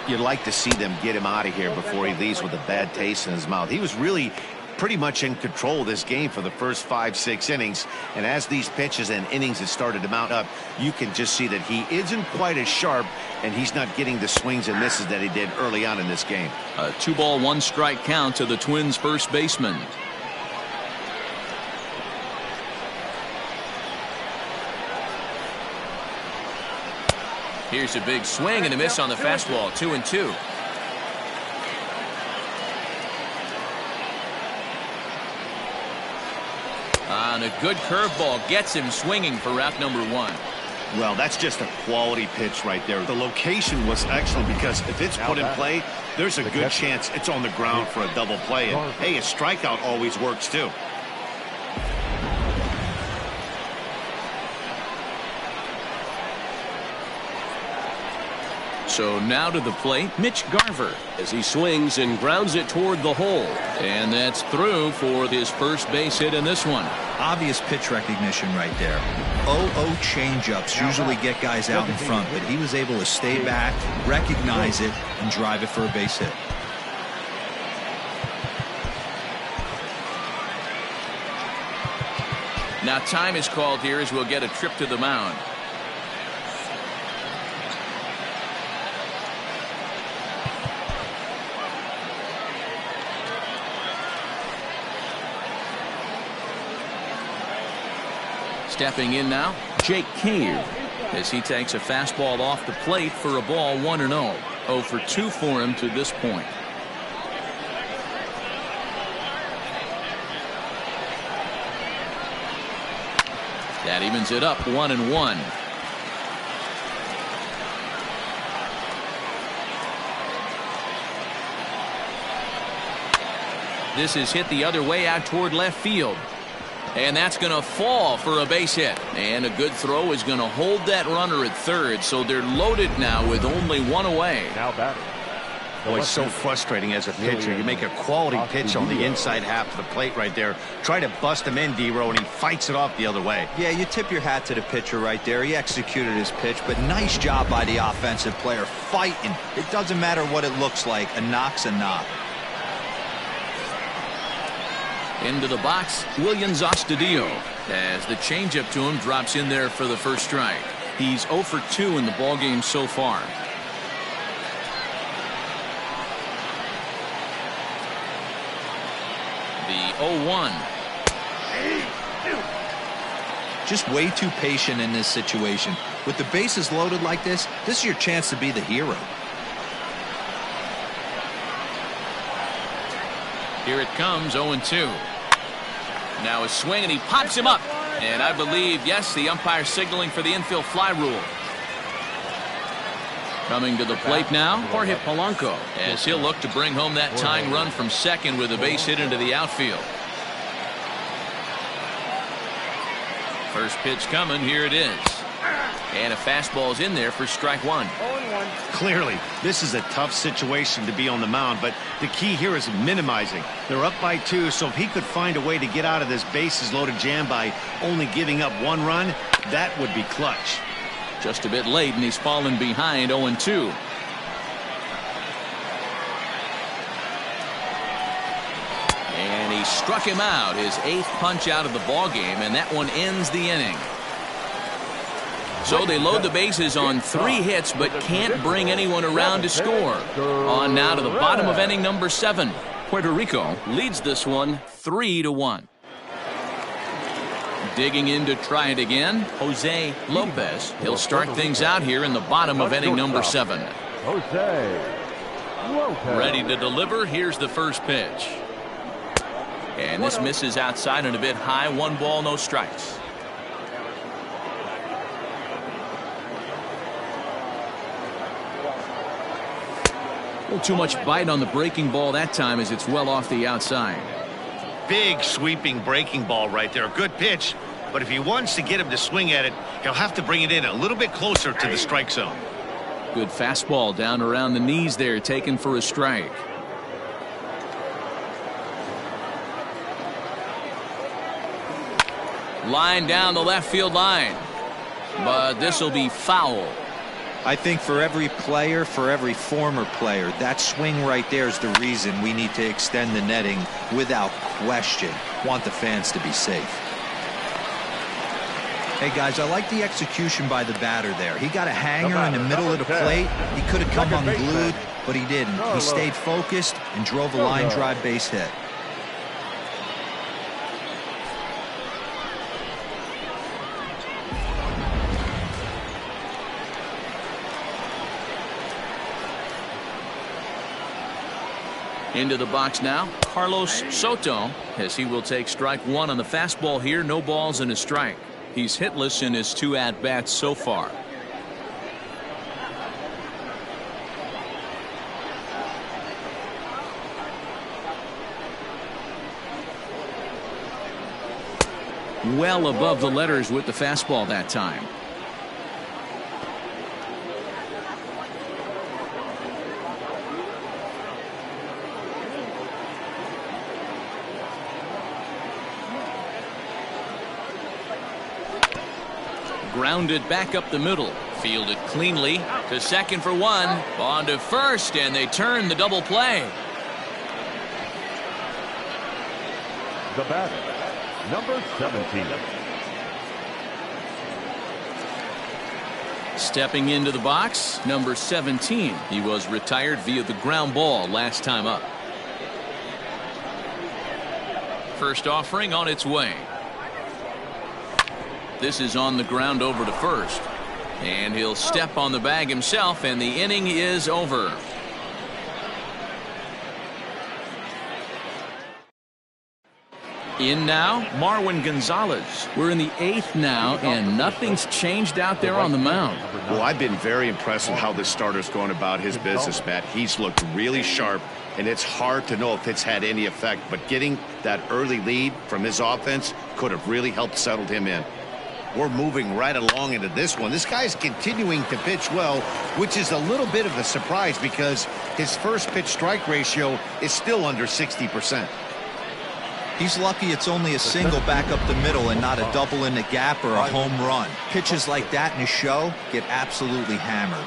You'd like to see them get him out of here before he leaves with a bad taste in his mouth. He was really pretty much in control of this game for the first 5-6 innings, and as these pitches and innings have started to mount up, you can just see that he isn't quite as sharp, and he's not getting the swings and misses that he did early on in this game. A 2-ball 1-strike count to the Twins first baseman. Here's a big swing and a miss on the fastball. 2-2. On a good curveball, gets him swinging for route number 1. Well, that's just a quality pitch right there. The location was excellent because if it's put in play, there's a good chance it's on the ground for a double play. And hey, a strikeout always works too. So now to the plate, Mitch Garver, as he swings and grounds it toward the hole. And that's through for his first base hit in this one. Obvious pitch recognition right there. 0-0 changeups usually get guys out in front, but he was able to stay back, recognize it, and drive it for a base hit. Now time is called here as we'll get a trip to the mound. Stepping in now, Jake Cave, as he takes a fastball off the plate for a ball 1-0. 0 for 2 for him to this point. That evens it up 1-1. This is hit the other way out toward left field. And that's going to fall for a base hit. And a good throw is going to hold that runner at third. So they're loaded now with only 1 away. Now batting. Boy, it's so frustrating as a pitcher. You make a quality pitch on the inside half of the plate right there. Try to bust him in, D-Row, and he fights it off the other way. Yeah, you tip your hat to the pitcher right there. He executed his pitch, but nice job by the offensive player fighting. It doesn't matter what it looks like. A knock's a knock. Into the box, Willian Zastadillo, as the changeup to him drops in there for the first strike. He's 0 for 2 in the ballgame so far. The 0-1. Just way too patient in this situation. With the bases loaded like this is your chance to be the hero. Here it comes, 0-2. Now a swing, and he pops him up. And I believe, yes, the umpire signaling for the infield fly rule. Coming to the plate now, Jorge Polanco, as he'll look to bring home that tying run from second with a base hit into the outfield. First pitch coming, here it is. And a fastball's in there for strike 1. 0-1. Clearly, this is a tough situation to be on the mound, but the key here is minimizing. They're up by 2, so if he could find a way to get out of this bases loaded jam by only giving up 1 run, that would be clutch. Just a bit late, and he's fallen behind 0-2. And he struck him out, his 8th punch out of the ball game, and that one ends the inning. So they load the bases on 3 hits, but can't bring anyone around to score. On now to the bottom of inning number 7. Puerto Rico leads this one 3-1. Digging in to try it again, Jose Lopez. He'll start things out here in the bottom of inning number 7. Jose Lopez. Ready to deliver. Here's the first pitch. And this misses outside and a bit high. 1 ball, no strikes. A little too much bite on the breaking ball that time as it's well off the outside. Big sweeping breaking ball right there. Good pitch, but if he wants to get him to swing at it, he'll have to bring it in a little bit closer to the strike zone. Good fastball down around the knees there, taken for a strike. Line down the left field line, but this will be foul. I think for every player, for every former player, that swing right there is the reason we need to extend the netting without question. Want the fans to be safe. Hey guys, I like the execution by the batter there. He got a hanger in the middle of the plate. He could have come unglued, but he didn't. He stayed focused and drove a line drive base hit. Into the box now, Carlos Soto, as he will take strike 1 on the fastball here. No balls and a strike. He's hitless in his 2 at-bats so far. Well above the letters with the fastball that time. Grounded back up the middle. Fielded cleanly to second for one. On to first, and they turn the double play. The batter, number 17. Stepping into the box, number 17. He was retired via the ground ball last time up. First offering on its way. This is on the ground over to first. And he'll step on the bag himself, and the inning is over. In now, Marwyn Gonzalez. We're in the 8th now, and nothing's changed out there on the mound. Well, I've been very impressed with how this starter's going about his business, Matt. He's looked really sharp, and it's hard to know if it's had any effect, but getting that early lead from his offense could have really helped settle him in. We're moving right along into this one. This guy's continuing to pitch well, which is a little bit of a surprise because his first pitch strike ratio is still under 60%. He's lucky it's only a single back up the middle and not a double in the gap or a home run. Pitches like that in a show get absolutely hammered.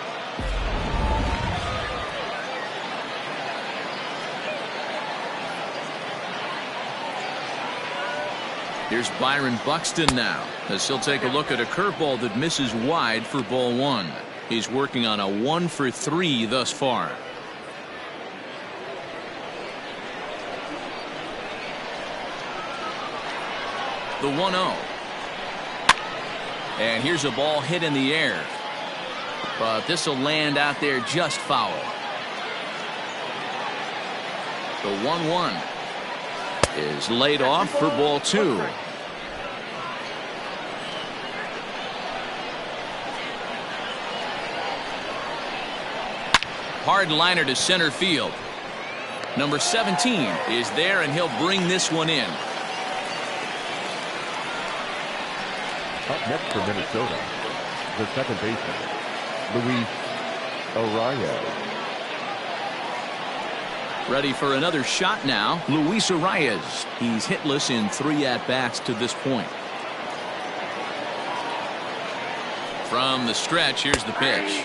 Here's Byron Buxton now, as he'll take a look at a curveball that misses wide for ball one. He's working on a 1 for 3 thus far. The 1-0. And here's a ball hit in the air. But this will land out there just foul. The 1-1 is laid off for ball 2. Hard liner to center field. Number 17 is there, and he'll bring this one in. Up next for Minnesota, the second baseman, Luis Arias. Ready for another shot now, Luis Arias. He's hitless in 3 at-bats to this point. From the stretch, here's the pitch.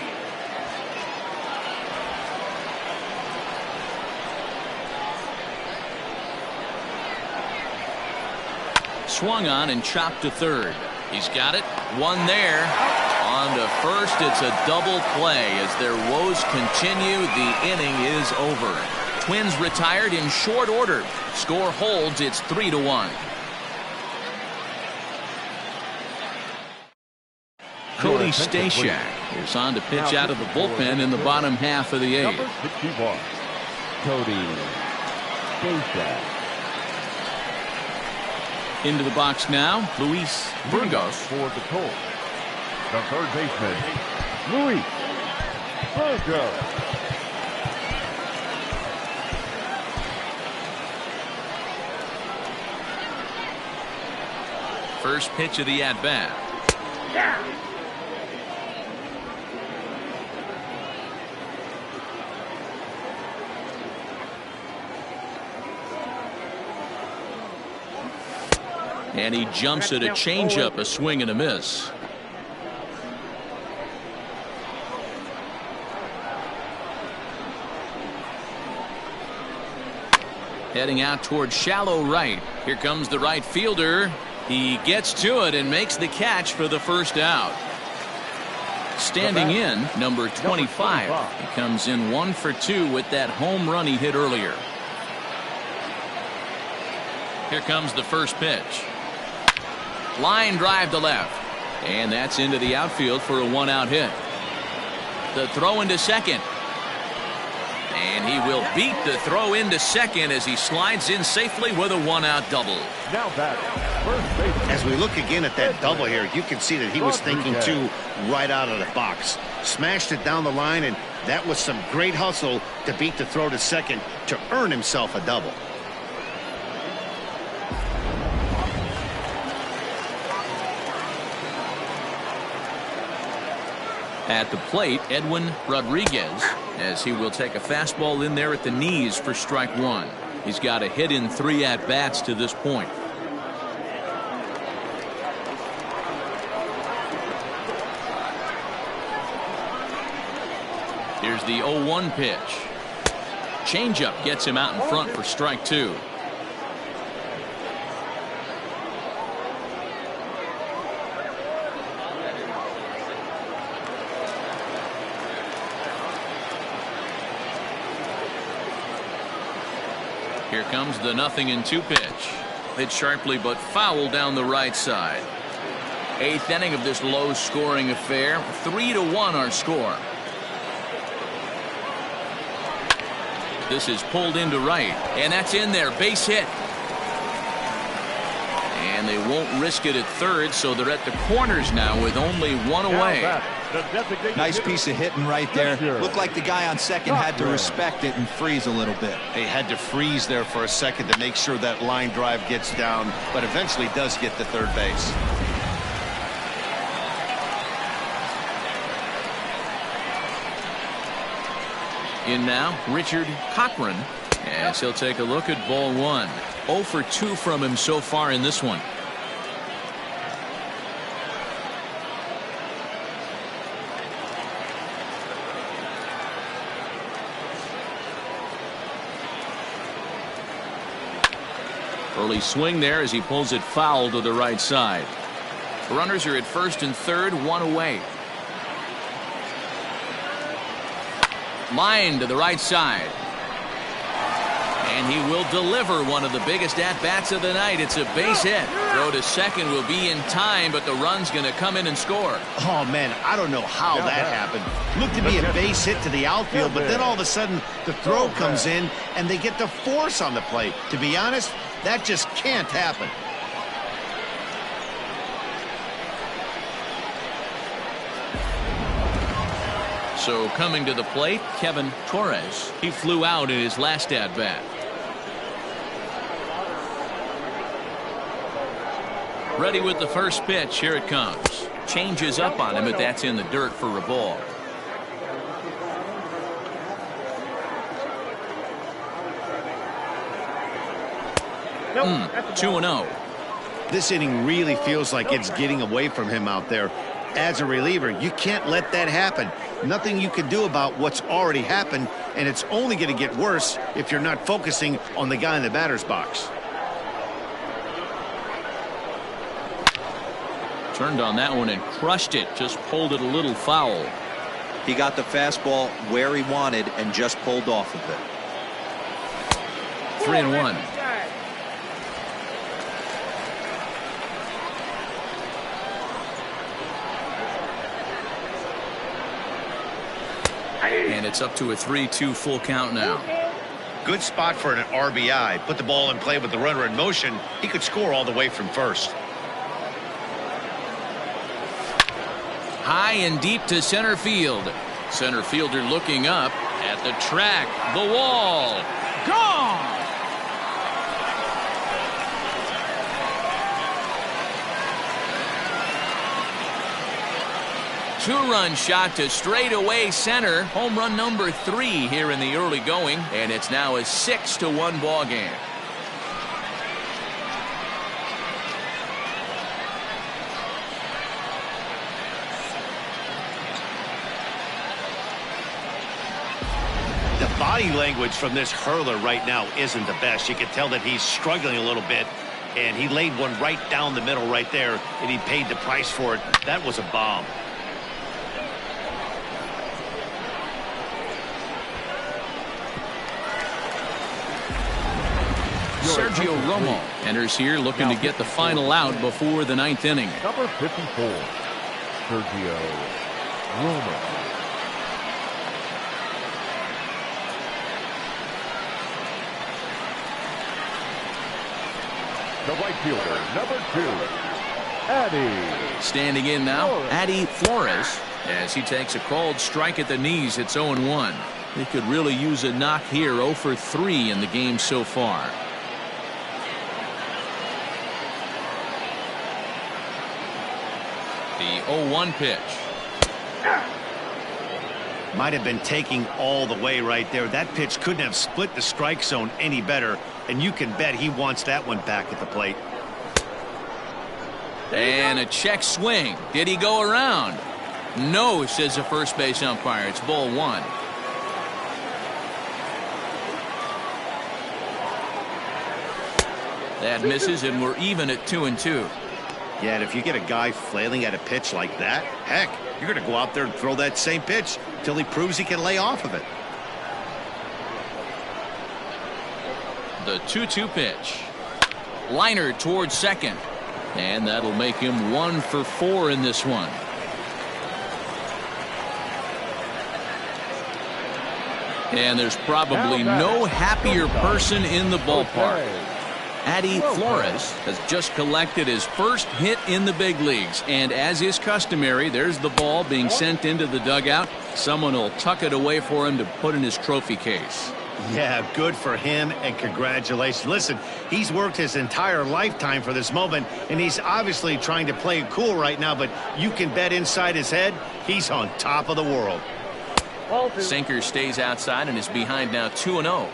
Swung on and chopped to third. He's got it. One there. On to first. It's a double play as their woes continue. The inning is over. Twins retired in short order. Score holds. It's 3-1. Cody Stashak is on to pitch out of the bullpen in the bottom half of the 8th. Number 61, Cody Stashak. Into the box now, Luis Burgos. For the Colts, the third baseman, Luis Burgos. First pitch of the at-bat. And he jumps at a changeup, a swing and a miss. Heading out toward shallow right. Here comes the right fielder. He gets to it and makes the catch for the first out. Standing in, number 25. He comes in 1 for 2 with that home run he hit earlier. Here comes the first pitch. Line drive to left. And that's into the outfield for a 1-out hit. The throw into second. And he will beat the throw into second as he slides in safely with a 1-out double. Now back, first base. As we look again at that double here, you can see that he was thinking too right out of the box. Smashed it down the line, and that was some great hustle to beat the throw to second to earn himself a double. At the plate, Edwin Rodriguez, as he will take a fastball in there at the knees for strike 1. He's got a hit in 3 at-bats to this point. Here's the 0-1 pitch. Changeup gets him out in front for strike 2. Here comes the 0-2 pitch. Hit sharply but foul down the right side. 8th inning of this low-scoring affair. 3-1 our score. This is pulled into right, and that's in there. Base hit. And they won't risk it at third, so they're at the corners now with only one away. Nice piece of hitting right there. Looked like the guy on second had to respect it and freeze a little bit. They had to freeze there for a second to make sure that line drive gets down, but eventually does get to third base. In now, Richard Cochran, as he'll take a look at ball 1. 0 for 2 from him so far in this one. Early swing there as he pulls it foul to the right side. Runners are at first and third, one away. Line to the right side. And he will deliver one of the biggest at-bats of the night. It's a base hit. Throw to second will be in time, but the run's going to come in and score. Oh, man, I don't know how that happened. Looked to be a base hit to the outfield, but then all of a sudden the throw comes in and they get the force on the plate. To be honest, that just can't happen. So coming to the plate, Kevin Torres. He flew out in his last at-bat. Ready with the first pitch. Here it comes. Changes up on him, but that's in the dirt for a ball. Nope, 2-0. This inning really feels like it's getting away from him out there. As a reliever, you can't let that happen. Nothing you can do about what's already happened, and it's only going to get worse if you're not focusing on the guy in the batter's box. Turned on that one and crushed it. Just pulled it a little foul. He got the fastball where he wanted and just pulled off of it. 3-1. And it's up to a 3-2 full count now. Good spot for an RBI. Put the ball in play with the runner in motion. He could score all the way from first. High and deep to center field. Center fielder looking up at the track. The wall. Gone! Two-run shot to straightaway center. Home run number 3 here in the early going, and it's now a 6-1 ball game. The body language from this hurler right now isn't the best. You can tell that he's struggling a little bit, and he laid one right down the middle right there, and he paid the price for it. That was a bomb. Sergio Romo enters here looking to get the final out before the 9th inning. Number 54, Sergio Romo. The right fielder, number 2, Addy. Standing in now, Addy Flores, as he takes a called strike at the knees. It's 0-1. They could really use a knock here. 0 for 3 in the game so far. The 0-1 pitch. Might have been taking all the way right there. That pitch couldn't have split the strike zone any better, and you can bet he wants that one back at the plate. And a check swing. Did he go around? No, says the first base umpire. It's ball 1. That misses, and we're even at 2-2. Yeah, and if you get a guy flailing at a pitch like that, heck, you're going to go out there and throw that same pitch till he proves he can lay off of it. The 2-2 pitch. Liner towards second. And that'll make him 1 for 4 in this one. And there's probably no happier person in the ballpark. Addy Flores has just collected his first hit in the big leagues. And as is customary, there's the ball being sent into the dugout. Someone will tuck it away for him to put in his trophy case. Yeah, good for him, and congratulations. Listen, he's worked his entire lifetime for this moment, and he's obviously trying to play it cool right now, but you can bet inside his head, he's on top of the world. Sinker stays outside and is behind now 2-0.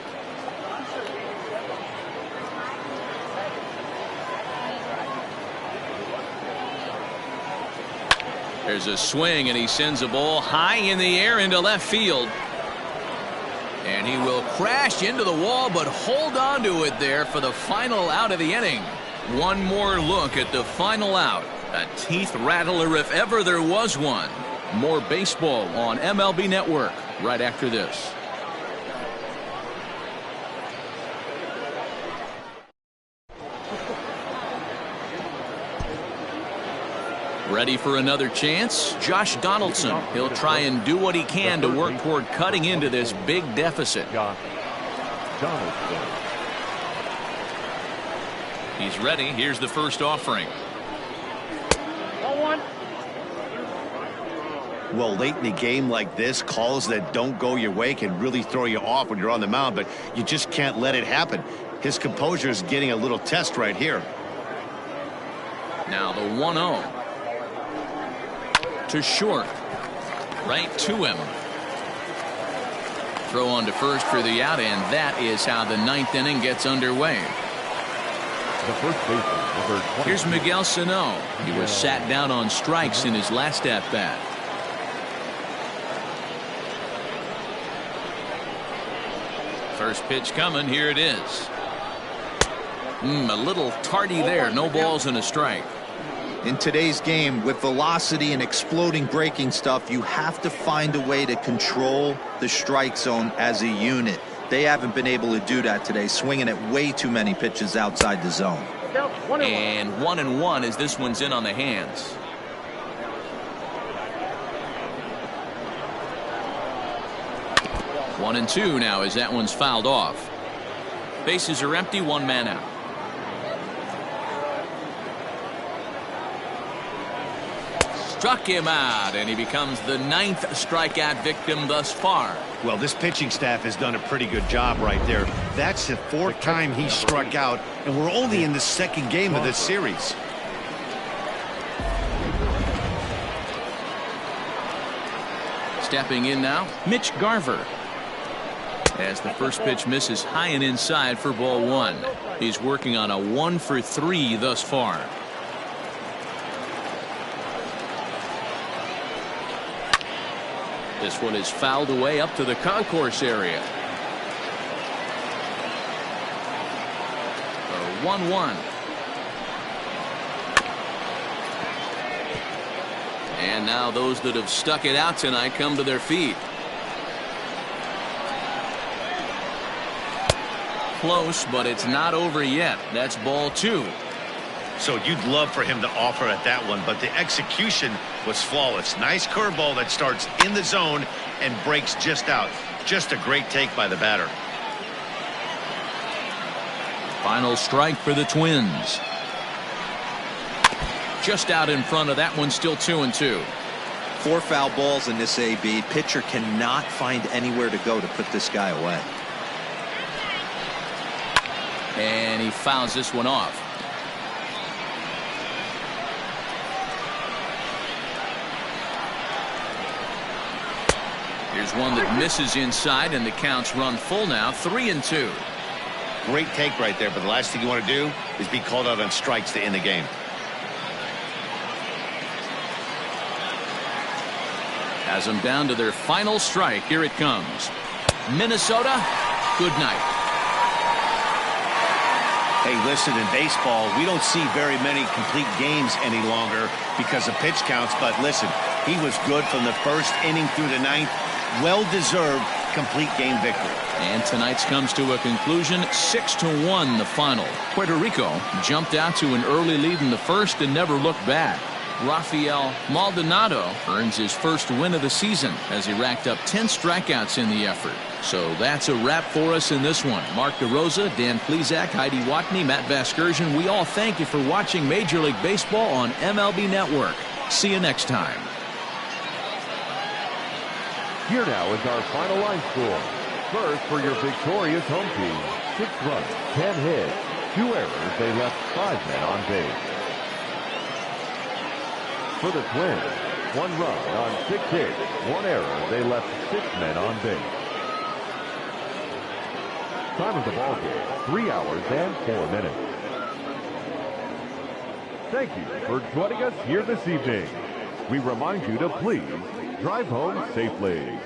There's a swing, and he sends a ball high in the air into left field. And he will crash into the wall, but hold on to it there for the final out of the inning. One more look at the final out. A teeth rattler if ever there was one. More baseball on MLB Network right after this. Ready for another chance? Josh Donaldson. He'll try and do what he can to work toward cutting into this big deficit. He's ready. Here's the first offering. Well, late in the game like this, calls that don't go your way can really throw you off when you're on the mound, but you just can't let it happen. His composure is getting a little test right here. Now the 1-0. To short. Right to him. Throw on to first for the out, and that is how the ninth inning gets underway. The first baseman, number 20. Here's Miguel Sano. He was sat down on strikes in his last at-bat. First pitch coming. Here it is. A little tardy there. No balls and a strike. In today's game, with velocity and exploding breaking stuff, you have to find a way to control the strike zone as a unit. They haven't been able to do that today, swinging at way too many pitches outside the zone. And 1-1 as this one's in on the hands. One and two now as that one's fouled off. Bases are empty, one man out. Struck him out, and he becomes the 9th strikeout victim thus far. Well, this pitching staff has done a pretty good job right there. That's the 4th time he struck out, and we're only in the 2nd game of this series. Stepping in now, Mitch Garver. As the first pitch misses high and inside for ball 1. He's working on a 1 for 3 thus far. This one is fouled away up to the concourse area. 1-1. And now those that have stuck it out tonight come to their feet. Close, but it's not over yet. That's ball 2. So you'd love for him to offer at that one, but the execution was flawless. Nice curveball that starts in the zone and breaks just out. Just a great take by the batter. Final strike for the Twins. Just out in front of that one, still 2-2. 4 foul balls in this AB. Pitcher cannot find anywhere to go to put this guy away. And he fouls this one off. Here's one that misses inside, and the count's run full now, 3-2. Great take right there, but the last thing you want to do is be called out on strikes to end the game. Has them down to their final strike. Here it comes. Minnesota, good night. Hey, listen, in baseball, we don't see very many complete games any longer because of pitch counts. But listen, he was good from the first inning through the ninth. Well-deserved complete game victory. And tonight's comes to a conclusion, 6-1 the final. Puerto Rico jumped out to an early lead in the first and never looked back. Raphael Maldonado earns his first win of the season as he racked up 10 strikeouts in the effort. So that's a wrap for us in this one. Mark DeRosa, Dan Plezak, Heidi Watney, Matt Vasgersian, we all thank you for watching Major League Baseball on MLB Network. See you next time. Here now is our final line score. First, for your victorious home team, 6 runs, 10 hits, 2 errors. They left 5 men on base. For the Twins, 1 run on 6 hits, 1 error. They left 6 men on base. Time of the ball game, 3 hours and 4 minutes. Thank you for joining us here this evening. We remind you to please drive home safely.